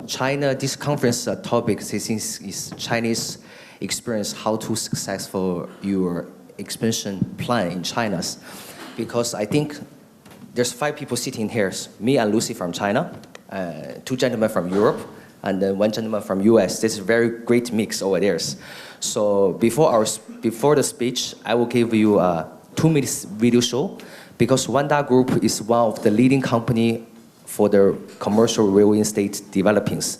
China, this conference topic is Chinese experience, how to successful your expansion plan in China. Because I think there's 5 people sitting here, me and Lucy from China, 2 gentlemen from Europe, and then 1 gentleman from US. This is a very great mix over there. So before the speech, I will give you a 2-minute video show, because Wanda Group is one of the leading company for the commercial real estate developings.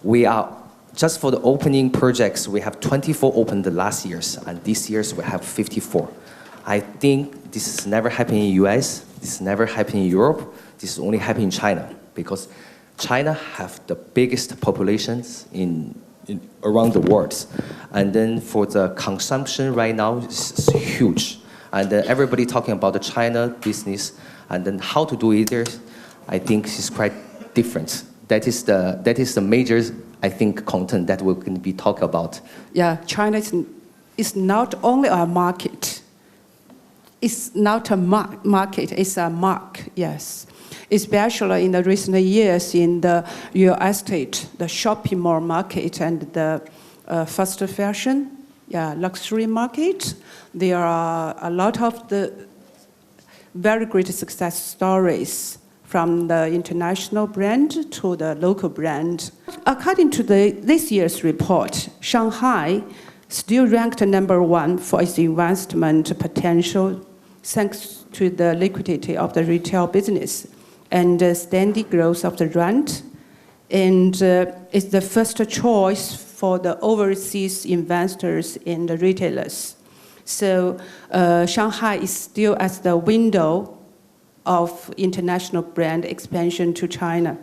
We are, just for the opening projects, we have 24 opened the last years, and this year we have 54. I think this has never happened in US, this never happened in Europe, this is only happened in China, because China have the biggest populations around the world. And then for the consumption right now, it's huge. And everybody talking about the China business, and then how to do it there, I think is quite different. That is the major, I think, content that we're going to be talking about. Yeah, China is not only a market. It's not a market, it's a mark, yes. Especially in the recent years in the real estate, the shopping mall market and the fast fashion, luxury market. There are a lot of the very great success stories from the international brand to the local brand. According to this year's report, Shanghai still ranked #1 for its investment potential, thanks to the liquidity of the retail business and the steady growth of the rent, and is the first choice for the overseas investors and the retailers. So Shanghai is still at the window of international brand expansion to China.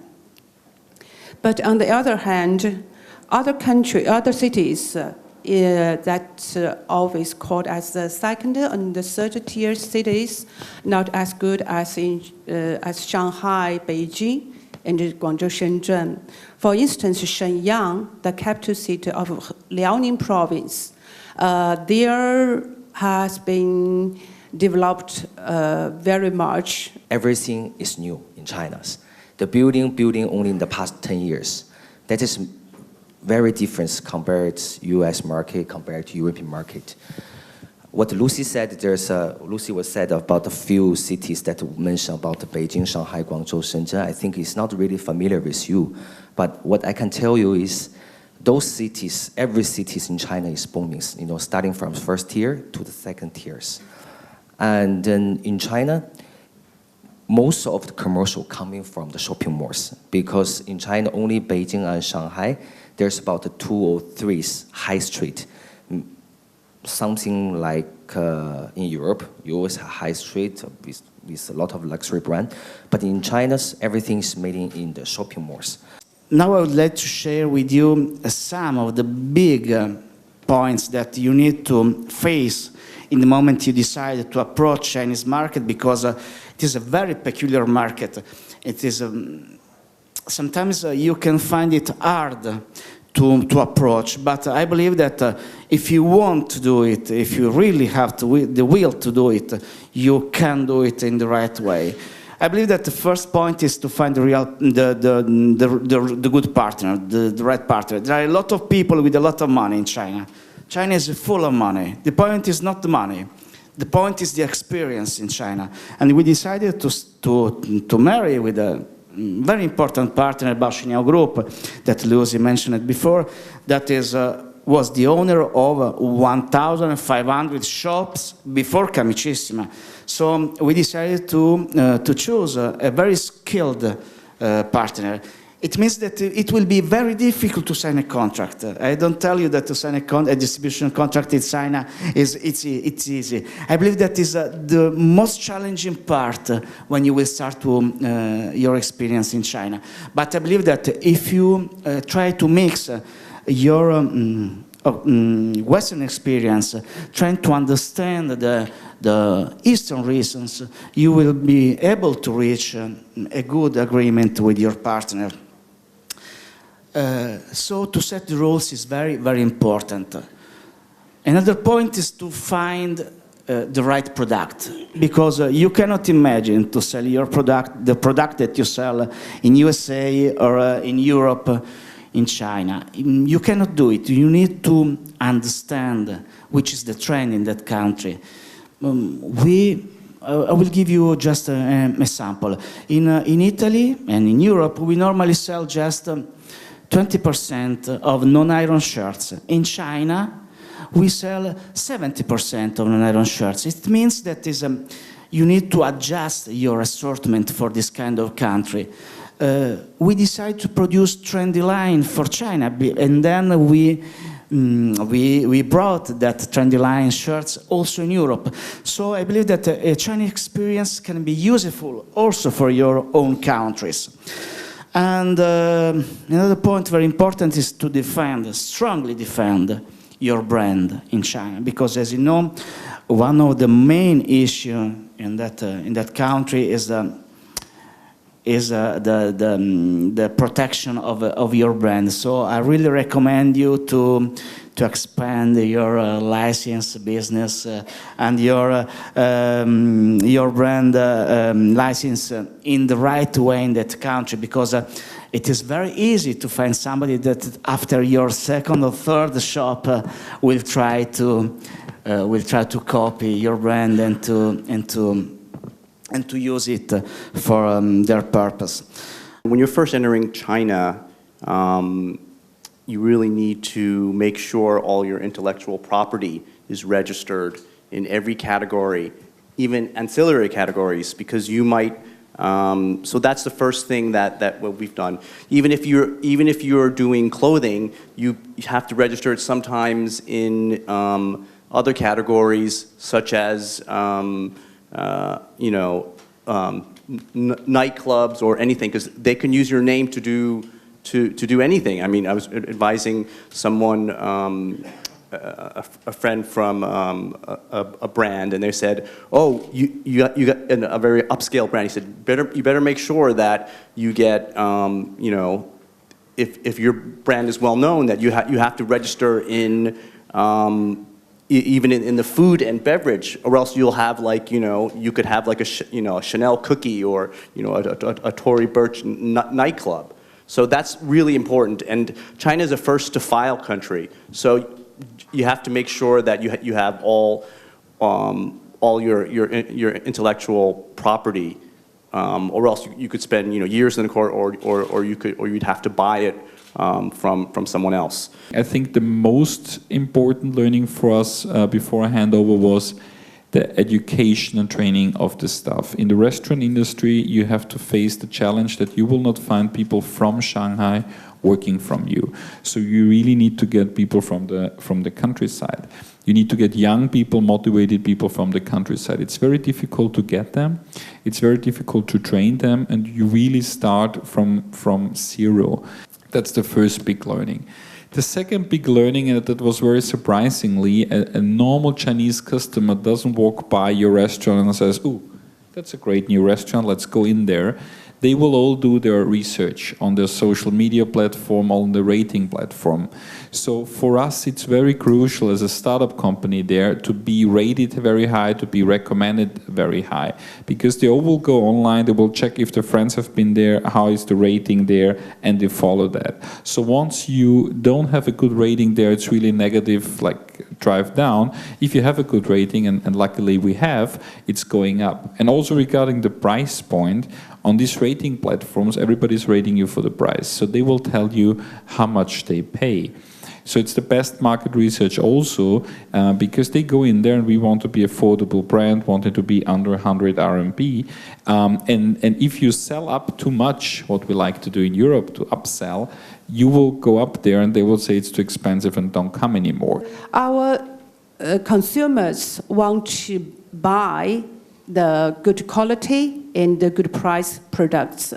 But on the other hand, other cities that always called as the second and the third tier cities, not as good as Shanghai, Beijing, and Guangzhou, Shenzhen. For instance, Shenyang, the capital city of Liaoning province, there has been developed very much. Everything is new in China. The building only in the past 10 years. That is very different compared to US market, compared to European market. What Lucy said, Lucy was said about a few cities that mentioned about Beijing, Shanghai, Guangzhou, Shenzhen. I think it's not really familiar with you, but what I can tell you is those cities, every city in China is booming, starting from first tier to the second tiers. And then in China, most of the commercial coming from the shopping malls, because in China, only Beijing and Shanghai, there's about 2 or 3 high street. Something like in Europe, you always have high street with a lot of luxury brand. But in China, everything is made in the shopping malls. Now I would like to share with you some of the big points that you need to face in the moment you decide to approach Chinese market, because it is a very peculiar market. It is sometimes you can find it hard to approach, but I believe that if you want to do it, if you really have the will to do it, you can do it in the right way. I believe that the first point is to find the good partner, the right partner. There are a lot of people with a lot of money in China. China is full of money. The point is not the money. The point is the experience in China. And we decided to marry with a very important partner, Vapiano Group, that Lucy mentioned before, that was the owner of 1,500 shops before Camicissima. So we decided to choose a very skilled partner. It means that it will be very difficult to sign a contract. I don't tell you that to sign a distribution contract in China it's easy. I believe that is the most challenging part when you will start your experience in China. But I believe that if you try to mix your Western experience, trying to understand the Eastern reasons, you will be able to reach a good agreement with your partner. So to set the rules is very, very important. Another point is to find the right product, because you cannot imagine to sell your product, the product that you sell in USA or in Europe, in China. You cannot do it. You need to understand which is the trend in that country. I will give you just an example. In Italy and in Europe, we normally sell just 20% of non-iron shirts. In China, we sell 70% of non-iron shirts. It means that you need to adjust your assortment for this kind of country. We decided to produce trendy line for China, and then we brought that trendy line shirts also in Europe. So I believe that a Chinese experience can be useful also for your own countries. And another point very important is to strongly defend your brand in China, because as you know, one of the main issues in that country is the protection of your brand. So I really recommend you to expand your license business and your brand license in the right way in that country, because it is very easy to find somebody that after your second or third shop will try to copy your brand and to use it for their purpose. When you're first entering China, you really need to make sure all your intellectual property is registered in every category, even ancillary categories, because you might. So that's the first thing that what we've done. Even if you're doing clothing, you have to register it sometimes in other categories, such as nightclubs or anything, because they can use your name to do anything. I mean, I was advising someone, a friend from a brand, and they said, "Oh, you got a very upscale brand." He said, "You better make sure that you get, if your brand is well known, that you have to register in." Even in the food and beverage, or else you'll have you could have like a Chanel cookie or a Tory Burch nightclub. So that's really important. And China is a first to file country, so you have to make sure that you have all your intellectual property, or else you could spend years in the court, or you'd have to buy it from someone else. I think the most important learning for us before I hand over was the education and training of the staff. In the restaurant industry, you have to face the challenge that you will not find people from Shanghai working from you. So you really need to get people from the countryside. You need to get young people, motivated people from the countryside. It's very difficult to get them. It's very difficult to train them, and you really start from zero. That's the first big learning. The second big learning, and that was very surprisingly, a normal Chinese customer doesn't walk by your restaurant and says, "Ooh, that's a great new restaurant, let's go in there." They will all do their research on their social media platform, on the rating platform. So for us, it's very crucial as a startup company there to be rated very high, to be recommended very high. Because they all will go online, they will check if their friends have been there, how is the rating there, and they follow that. So once you don't have a good rating there, it's really negative, like drive down. If you have a good rating, and luckily we have, it's going up. And also regarding the price point, on these rating platforms, everybody's rating you for the price. So they will tell you how much they pay. So it's the best market research also, because they go in there and we want to be affordable brand, want it to be under 100 RMB. And if you sell up too much, what we like to do in Europe, to upsell, you will go up there and they will say it's too expensive and don't come anymore. Our consumers want to buy the good quality and the good price products.